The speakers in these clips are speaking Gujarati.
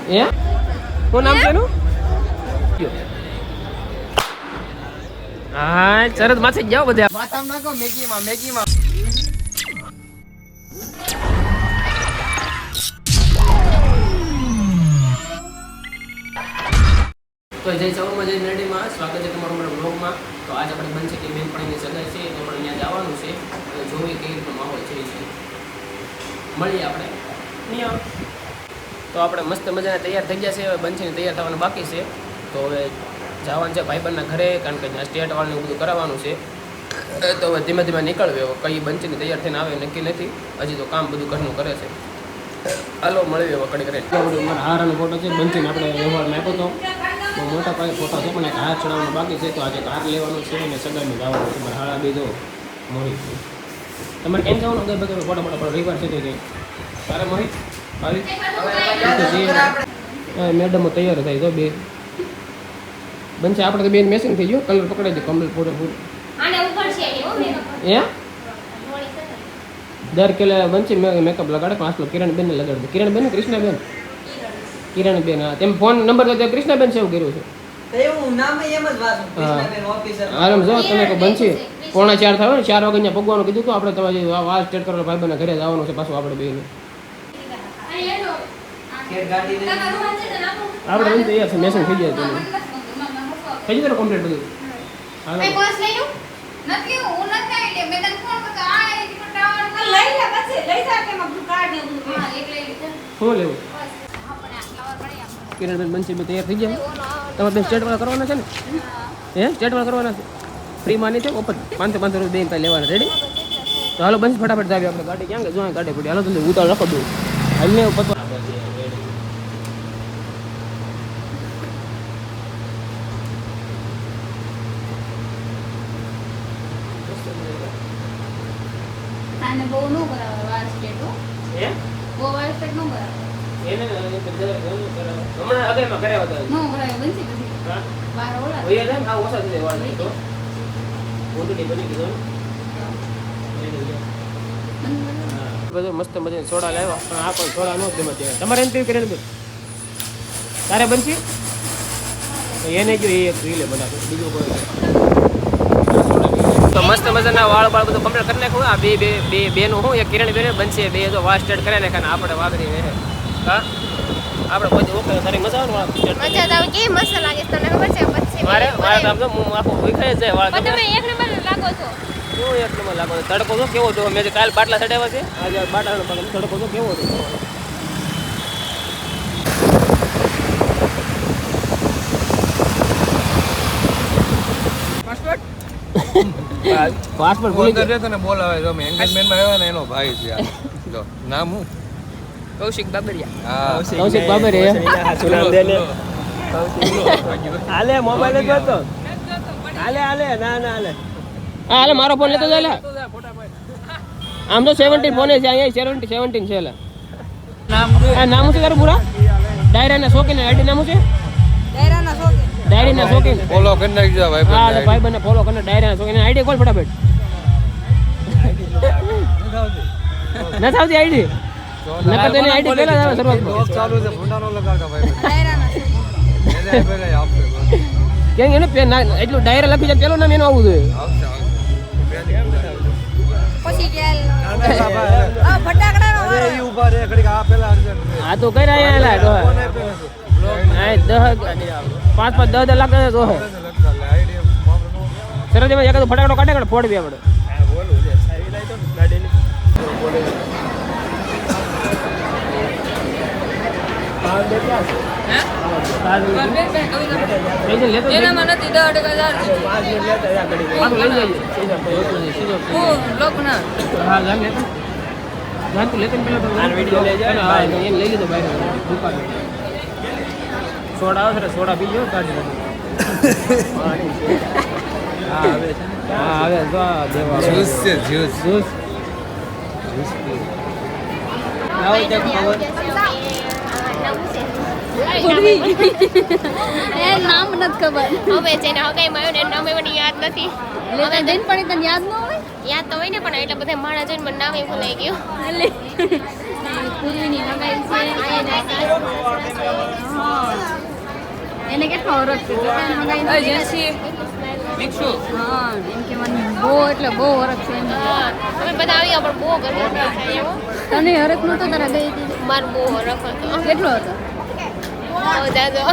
એ શું નામ છે એનું? હા સરસ માથે જાઓ બધા માથામાં નાખો મેગીમાં મેગીમાં તો જય સવારમાં જય મેરડીમાં સ્વાગત છે તમારું મારા બ્લોગમાં. તો આજે આપણે બનશે કે બેનપણીની સગાઈ છે તો આપણે અહીંયા જવાનું છે અને જોઈએ કેવી રીતનો માહોલ છે. મળીએ આપણે અહીંયા. તો આપણે મસ્ત મજાના તૈયાર થઈ ગયા છે. હવે બનશીને તૈયાર થવાનું બાકી છે. તો હવે જવાનું છે ભાઈબંધના ઘરે, કારણ કે ત્યાં સ્ટેટ વાળને બધું કરાવવાનું છે. તો હવે ધીમે ધીમે નીકળવ્યો કઈ બનશીને તૈયાર થઈને આવે નક્કી નથી. હજી તો કામ બધું ઘરનું કરે છે. હાલો મળીએ હવે કડી કરે. મારા હારાનો ફોટો છે. બનશીને આપણે વ્યવહારમાં આપ્યો હતો. તો મોટા પાયે ફોટા છે પણ એક હાથ ચડાવવાનો બાકી છે. તો આજે કાર લેવાનું છે અને સગાઈમાં જવાનું છે. મારા હારા બીજો મોહિત છે. તમારે કેમ જવાનું અગર બગર ફોટા મોટા પણ રવિવાર છે તો જઈ તારે મોહિત આવી મેડમો તૈયાર થાય તો બે બનશે. આપણે તો બેન મેસિંગ થઈ ગયો. કલર પકડાઈ દે કમ્પ્લીટ પૂરે પૂરું દર કિલો બનશે મેકઅપ લગાડે. 5 કિલો કિરણબેનને લગાડે. કિરણબેન કૃષ્ણાબેન કિરણબેન. હા તેમ ફોન નંબર તો કૃષ્ણાબેન સેવ કર્યું છે. આરામ જો તમે કોઈ બનશે 3:45 થાય ને 4 વાગે અહીંયા પગવાનું કીધું તો આપણે તમારે વાળ સ્ટેટ કરવા ભાઈબંધના ઘરે જવાનું છે પાછું આપણે બેને. આપણે બની તૈયાર છે. મેસેજ થઈ જાય તમે થઈ જાય કમ્પ્લીટ બધું. શું લેવું કિરણબેન બનશે બે તૈયાર થઈ ગયા. તમારે બેન સ્ટેટ વાળા કરવાના છે ને? હે સ્ટેટ વાળા કરવાના છે? ફ્રીમાં નહીં છે ઓપન 500 રૂપિયા બેન પાસે લેવાના. રેડી? તો હાલો બનશે ફટાફટ જાવી. આપણે ગાડી ક્યાં ગઈ? જો ગાડી પડી. હાલો તમે ઉતાર રાખો દઉં હાલને પતો આને બહુ નો કરાવે વાર સ્ટેટ હો. હે બહુ વાર સ્ટેટ નો કરાવે. એને હમણાં અગેમાં કરાવ્યા હતા. નો કરાવે બનશે પછી. હા વાર ઓલા. ઓય ને આ ઓછા થઈ વાળ તો ઓટડી બની ગયો. બધું મસ્ત મજાની સોડા લાવ્યા પણ આ કોઈ સોડા નો ગમે છે. તમારે એમ પીવું કરેલ બે તારે બનશે એને જો એક પી લે બધા બીજું કોઈ. તો મસ્ત મજાના વાળ બાળ બધું કમ્પ્લીટ કરી નાખ્યું. આ બે બેનું હું એક કિરણ બેન બનશે. બે તો વાળ સ્ટેટ કરી નાખ્યા ને આપણે વાગરી રહે. હા આપણે બધું ઓકે સારી મજા આવે. મજા આવે કે મસ્ત લાગે તને ખબર છે પછી મારે આમ તો હું આખો વિખાય જાય વાળ. તમે એક નંબર લાગો છો. શું એક નંબર લાગો? તડકો તો કેવો હતો? મેં કાલ બાટલા ચડાવ્યા છે. આજે બાટલાનો તડકો તો કેવો હતો? પાસપોર્ટ ભૂલી ગયો. તને બોલાવે જો મેં એન્ગેજમેન્ટમાં આવ્યો ને એનો ભાઈ છે આ. જો નામ હું કૌશિક બાબરિયા. હા કૌશિક બાબરિયા સુનામ દે ને. હાલે મોબાઈલ જ હતો. હાલે ના હાલે. હા હાલે મારો ફોન લેતો જાય. આમ તો 17 ફોન છે અહીંયા. 17 છે એલા. નામ શું તારું પૂરા? ડાયરાના શોખીન આઈડી નામ છે? ડાયરાના શોખીન ફોલો કરી નાખજો ભાઈ. હા ભાઈબંધને ફોલો કરીને ડાયરાના શોખીન આઈડી કોલ ફટાફટ. નથી આવતી આઈડી? નકર તો એની આઈડી પહેલા જ આવે શરૂઆતમાં. ચાલુ છે ફોટાનો લગાડતા ભાઈ. એને પહેલા આપશે કેમ એને એટલું ડાયરા લખી જાય પેલું નામ એનું આવવું જોઈએ. પછી ગેલ આ ફટાકડાનો અરે ઈ ઉભા રે ઘડીક આ પેલા અર્જન્ટ. આ તો કઈ રહ્યા એલા તો આ 5-10 લાખ તો હે સરસ એમાં એકાદો ફટાકડો કાઢે કાઢે ફોડવી આપણે. સોડા આવે સોડા પી ગયો કાઢી આવે જ્યુસ છે જ્યુસ. નામ નથી ખબર. હવે જેને હગાઈમાં આવ્યો ને નામ મને યાદ નથી. હવે દિન પણ તને યાદ ન હોય? યાદ તો હોય ને પણ એટલે બધા માણા જોઈને મને નામે ભૂલાઈ ગયું. પૂર્વીની હગાઈ છે. એને કેટલો હરખ છે જોતાને મંગાઈ જેસી મિક્સુ હા એમ કે મને બહુ એટલે બહુ હરખ છે હા અમે બધા આવ્યા પણ બહુ ગરમી થાય એવો તને હરખ નતો તારા ગઈ હતી માર બહુ હરખ હતો કેટલો હતો બહુ જાજો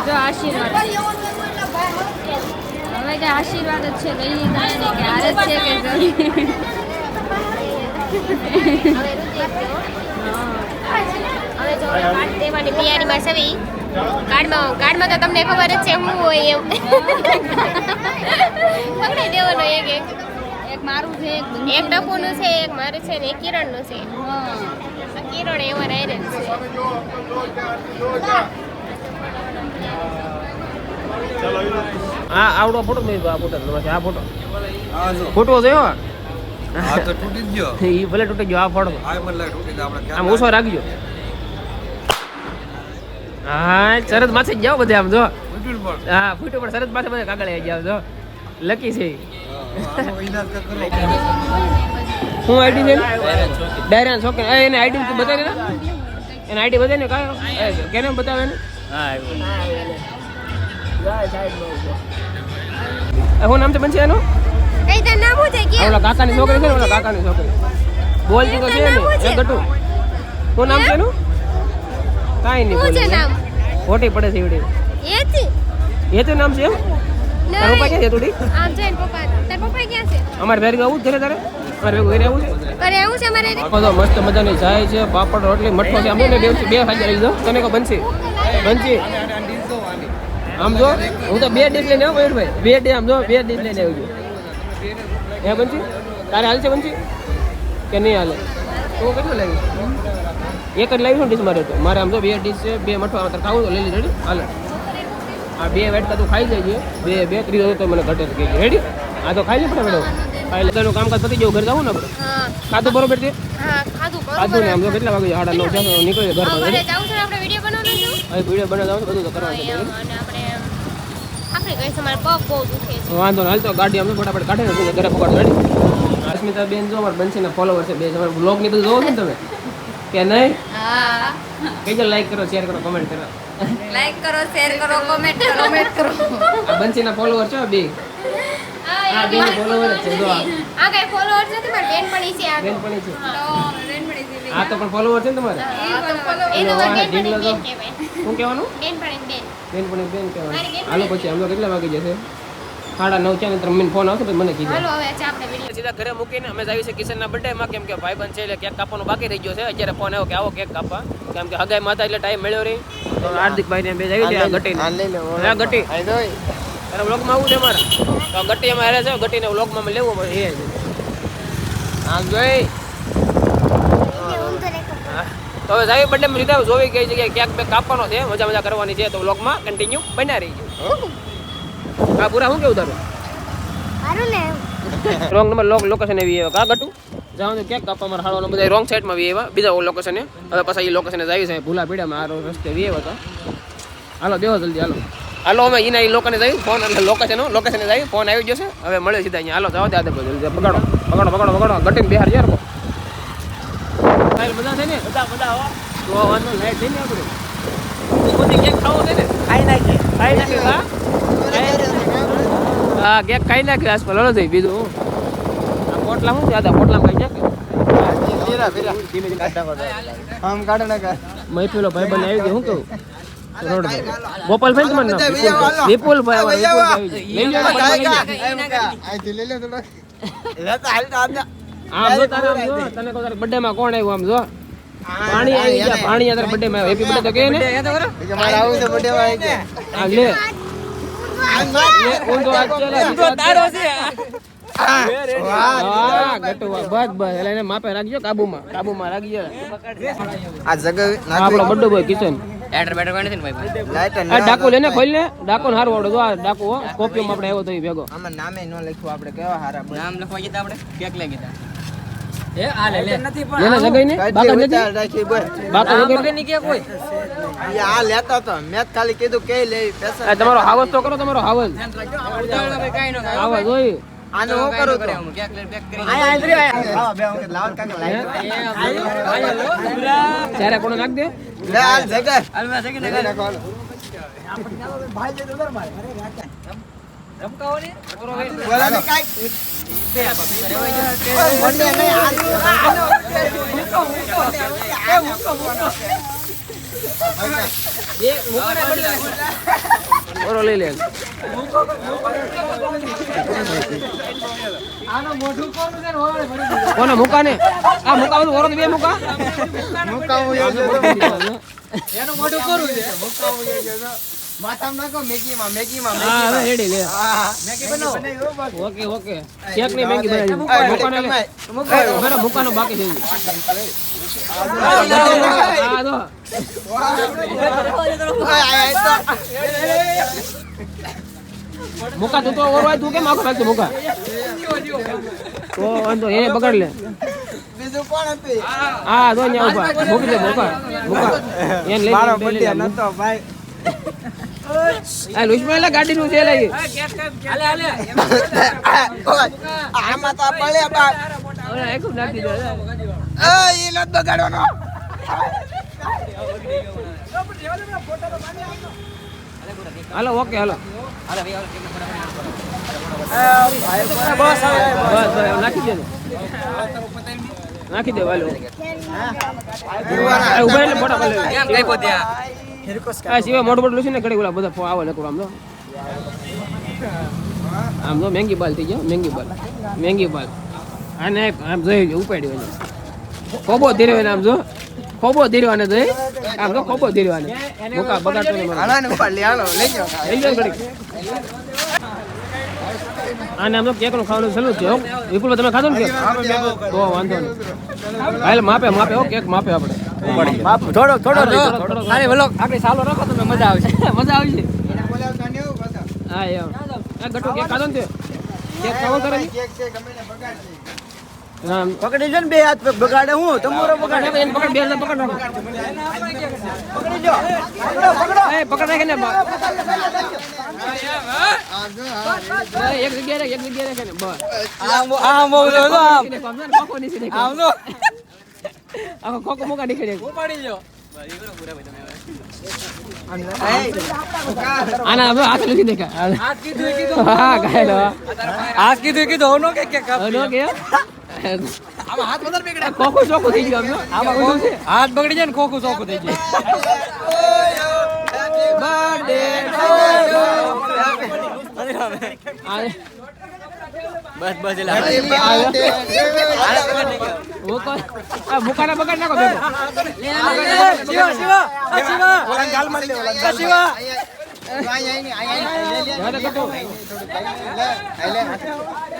જો આશીર્વાદ હવે કે આશીર્વાદ જ છે લઈ લીધા એને કે હાર જ છે કે હવે જો કાર્ડ દેવાની તૈયારીમાં છે કાર્ડમાં તો તમને ખબર જ છે હું હોય એમ પકડી દેવાનો એક મારું છે એક ટપુનું છે એક મારું છે ને એક કિરણનું છે કિરણ એવા રહે આ આવડો ફોટો મેં આ ફોટો આ ફોટો ફોટો જોયો આ તો તૂટી જ ગયો એ ભલે તૂટી ગયો આ ફોટો આ મને લાગે તૂટી જાય આપણે આમ ઓછો રાખજો હા શરત માથે જાઓ બધે આમ જો તૂટ્યું પણ હા ફૂટો પણ શરત માથે બધે કાગળ આવી જાવ જો લકી છે આનો ઈલાજ કરો હું આઈડી છે ડાયરા છોકરા એને આઈડી બતાવી ને એને આઈડી બતાવી ને કાયો કેને બતાવે ને શું નામ છે બનશે એનું કઈ તાર નામ શું છે કે ઓલા કાકાની છોકરી છે ને ઓલા કાકાની છોકરી બોલતી તો છે ને એ ગટુ શું નામ છે એનું કાઈ નહીં શું છે નામ ખોટી પડે છે એવડી એથી એ તો નામ છે એમ તારું પપ્પા ક્યાં છે થોડી આમ છે ને પપ્પા તાર પપ્પા ક્યાં છે અમારે ભેર આવું જ ઘરે તારે અમારે ભેગું ઘરે આવું છે અરે આવું છે અમારે બધો મસ્ત મજાની ચાય છે પાપડ રોટલી મઠો છે અમને બે ખાઈ લઈ દો તને કો બનશે આમ જો હું તો બે ડીશ લઈને આવું ભાઈ બે ડીશ આમ જો બે ડીશ લઈને આવી ગયો એ બનશે તારે હાલ છે બનશે કે નહીં હાલે તો કેટલું લાવી એક જ લાવી છું ડીશ મારે તો મારે આમ તો બે ડીશ છે બે મઠો તારે ખાવું તો લઈ લે રેડી હાલે આ બે વેટકા તું ખાઈ જાય બે બે ત્રીજો તો મને ઘટે કે રેડી આ તો ખાઈ લે પડે મેડમ ખાઈ લે તેનું કામકાજ પતી જવું ઘર જવું ને આપણે હા ખાધું બરોબર છે હા ખાધું ખાધું ને આમ તો કેટલા વાગે 9:30 નીકળીએ ઘર અમારે પર જાવું છે આપણે વિડિયો બનાવવાનો છે હવે વિડીયો બનાવવાનું બધું તો કરવાનું છે અને આપણે કઈ તમારે પગ બહુ દુખે છે વાંધો નહીં હાલ તો ગાડી અમે ફટાફટ કાઢે ને ઘરે પકડ રેડી અસ્મિતા બેન જો અમારા બંસીના ફોલોવર છે બે તમારા બ્લોગ ની બધું જોવો છો ને તમે કે નહીં હા કહેજો લાઈક કરો શેર કરો કમેન્ટ કરો લાઈક કરો શેર કરો કમેન્ટ કરો આ બંસીના ફોલોવર છે બે આ બે ફોલોવર જ છે જો આ કઈ ફોલોઅર્સ નથી મારી બેનપણી છે આ તો બેનપણી છે બેનપણી દીદી આ તો પણ ફોલોવર છે ને તમારે એ તો મારી ઢીંગલો બેનપણી તો. બેન કહેવાય શું કહેવાનું બેનપણી બેન બેનપણી બેન કહેવાનું મારી બેનપણી. હાલો પછી અમને કેટલા વાગી જશે 9:30 છે ને તમે મને ફોન આવશે પછી મને કીધું હાલો હવે આજે આપણે વિડિયો સીધા ઘરે મૂકીને અમે આવી છે કિશનના બર્થડેમાં કેમ કે ભાઈબંધ છે એટલે કેક કાપવાનો બાકી રહી ગયો છે અત્યારે ફોન આવ્યો કે આવો કેક કાપવા કેમ કે હગાઈ માતા એટલે ટાઈમ મળ્યો રહી તો હાર્દિકભાઈને બે આવી છે આ ગટીને આ ગટી તારા વ્લોગમાં આવું છે મારા તો ગટી એમાં હારે છે ગટીને વ્લોગમાં અમે લેવું પડે એ છે આમ જોઈ હા. તો હવે સાહેબ બર્થડેમાં સીધા જોવી કઈ જગ્યાએ કેક બેક કાપવાનો છે મજા મજા કરવાની છે તો વ્લોગમાં કન્ટિન્યુ બન્યા રહીજો હા પૂરા શું કેવું તારું હારું ને રોંગ નંબર લોકેશન એવી એવા કા ગટુ જાઉં તો કેક કાપવા મારા હાડવાનો બધા રોંગ સાઈડમાં વી એવા બીજા લોકેશને હવે પાછા એ લોકેશને જાય છે ભૂલા પીડામાં આ રસ્તે વી એવા હતા હાલો બેહો જલ્દી હાલો હાલો અમે એના એ લોકોને જાય ફોન એટલે લોકેશને જાય ફોન આવી જશે હવે મળે સીધા અહીંયા હાલો જાવ ત્યાં જલ્દી બગાડો ગટીને બિહાર છે યાર બધા છે ને બધા તો વાંધો લાઈટ થઈ ને આપણે બધી કેક ખાવો છે ને ખાઈ નાખી હા કેક ખાઈ નાખ્યું આસપાસ હલો થઈ બીજું આ પોટલા શું છે પોટલામાં ખાઈ જાય મહેફિલો ભાઈ બને આવી ગયો શું કહું રોડ ગોપાલભાઈ તમારું નામ વિપુલભાઈ લઈ લો આમ જો તારે આમ જો તને કહું તારે બર્થડે માં કોણ આવ્યું આમ જો પાણી આવી ગયા પાણી તારા બર્થડે માં હેપી બર્થડે તો કે ને આ લે ઊંધો આ ચાલે વાહ ગટુ વાહ બસ બસ એટલે એને માપે રાખજો કાબુમાં રાખજો આપણો બડ્ડો બોય કિશન આ ડાકુ લેને ખોલ ને ડાકુ ને હારું આવડે જો આ ડાકુ હો કોપીમાં આપણે આવ્યો તો ઈ ભેગો આમાં નામે ન લખ્યું આપણે કેવા હારા નામ લખવા ગીતા આપણે કેક લઈ ગીતા લેને જગાઈ ને બાકા નથી રાખી બોલ બાકા વગર ની કે કોઈ આ લેતા તો મેં ખાલી કીધું કે લેવી પૈસા તમારો હાવસ તો કરો તમારો હાવસ હાવસ હોય આને હું કરું તો આયા આંદરી આયા બે હું લાવ કાકા લાઈટ ચારે કોનો નાખ દે લે હાલ જગર હાલ મે જગર નાખો ભાઈ જે દોર મારે રમકાવો ને બોલા ને કાઈ મને નહીં ઓરો લઈ લે આનો મોઢું કોણ છે ઓરે ભરી કોને મુકા ને આ મુકા બધું ઓરો બે મુકા મુકાવું યો એનું મોઢું કોરું છે માથામાં નાખો મેગી માં હા હવે રેડી લે હા મેગી બનાવો ઓકે ઓકે કેક ની મેગી બનાવી મુકાને લે બરાબર મુકાનો બાકી થઈ ગયું આ દો મુકા તું તો ઓરો તું કેમ આખો રાખતો મુકા તો વાંધો એને બગાડ લે બીજું કોણ હતું હા દો ન્યા ઉભા મૂકી દે મુકા એને લઈ મારો લે બર્થડે નતો ભાઈ આ લુસમાલા ગાડી નું છે લઈ આમાં તો પડે બાપ હવે એક નાખી દે ઈ લત બગાડવાનો હાલો ઓકે હાલો બસ બસ નાખી દે નાખી દે વાલો ઉભા એટલે ફોટા પાડી લે કઈ પોત્યા આ સિવાય મોટું મોટું લૂસી ને ઘડી ઓલા બધા આવે લકડો આમ તો મેંગી બાલ થઈ ગયો મેંગી બાલ આને આમ જોઈ ઉપાડ્યો એને ખોબો ધીરવાને આમ જો ખોબો ધીરવાને જોઈ આમ તો ખોબો ધીરવાને મુકા બગાડતો ને હાલો ને ઉપાડ લે હાલો લઈ જાઓ લઈ લો ઘડી આને આમ તો કેક નું ખાવાનું ચાલુ છે વિપુલ તમે ખાધો ને કેક તો વાંધો નહીં હાલ માપે હો કેક માપે આપણે બાપ થોડો ખાલી વલોક આપણે સાલો રાખો તમે મજા આવશે મજા આવશે એને બોલાવતા ને એવું બધા હા એમ આ ગટુ કેક ખાધો ને તે કેક ખાવો કરે ને કેક છે ગમે ને બગાડ છે હા પકડી જો ને બે હાથ પગ બગાડે હું તમારો બગાડે એને પકડ બે હાથ પકડ રાખો પકડી જો એ પકડ રાખે ને એક જગ્યાએ રાખે ને બસ આમ બહુ જો આમ ખોખો નીચે આમ જો આખો ખોખો મુકા નીકળે ઉપાડી લ્યો આના હવે હાથ લખી દેખા હાથ કીધું હા ગાયલો હાથ કીધું હોનો કે હલો કે આમાં હાથ વધારે પકડે ખોખો ચોખ્ખો થઈ ગયો આમાં બધું છે હાથ બગડી જાય ને ખોખું ચોખ્ખું થઈ જાય બર્થડે બસ બસ મુકાના બગાડ નાખો બેટો શિવા ઓલા ગાલ મારી દે ઓલા શિવા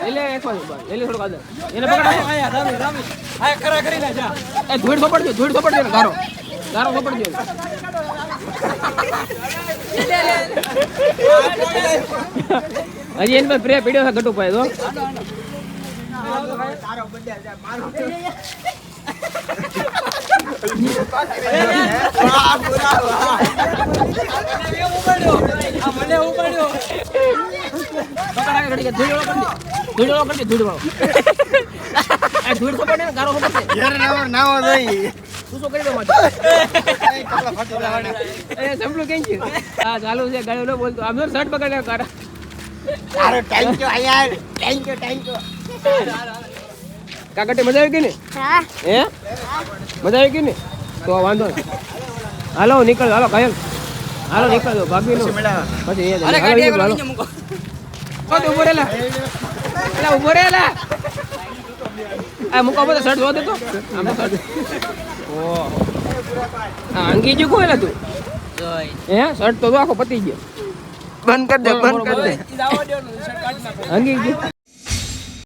એટલે એક વાર એટલે થોડું કાઢ એને બગાડ નાખો રામી આ ખરા કરી લે જા એ ધૂળ થોપડજો ને ગારો થોપડજો હજી એને પર પ્રે પીડ્યો છે ગટુ પાય તો તારો બર્થડે છે મારો મને ઉપાડ્યો પકડા ઘડી ધૂળ કરી દે આ ધૂળ થોપડે ને ગારો થોપડે યાર નાવો જોઈ તું શું કરી દો માટે એ સંભળું કેમ છે હા ચાલુ છે ગાડી નો બોલતો આમ શર્ટ પકડે કારા તારો થેન્ક યુ યાર થેન્ક યુ કાકટી મજા આવી ગઈ ને હા હે મજા આવી ગઈ ને તો વાંધો નહીં હાલો નીકળ હાલો કાયલ હાલો નીકળ દો ભાગી નો પછી એ અરે ગાડી આગળ હાલો નીચે મૂકો ઉભો રેલા ઉભો રેલા આ મૂકો બધો શર્ટ જોવા દેતો આમ શર્ટ ઓ આ અંગી જો કોઈલા તું હે શર્ટ તો આખો પતી ગયો બંધ કર દે ઈ દાવા દેવાનું શર્ટ કાઢી નાખો અંગી ગયો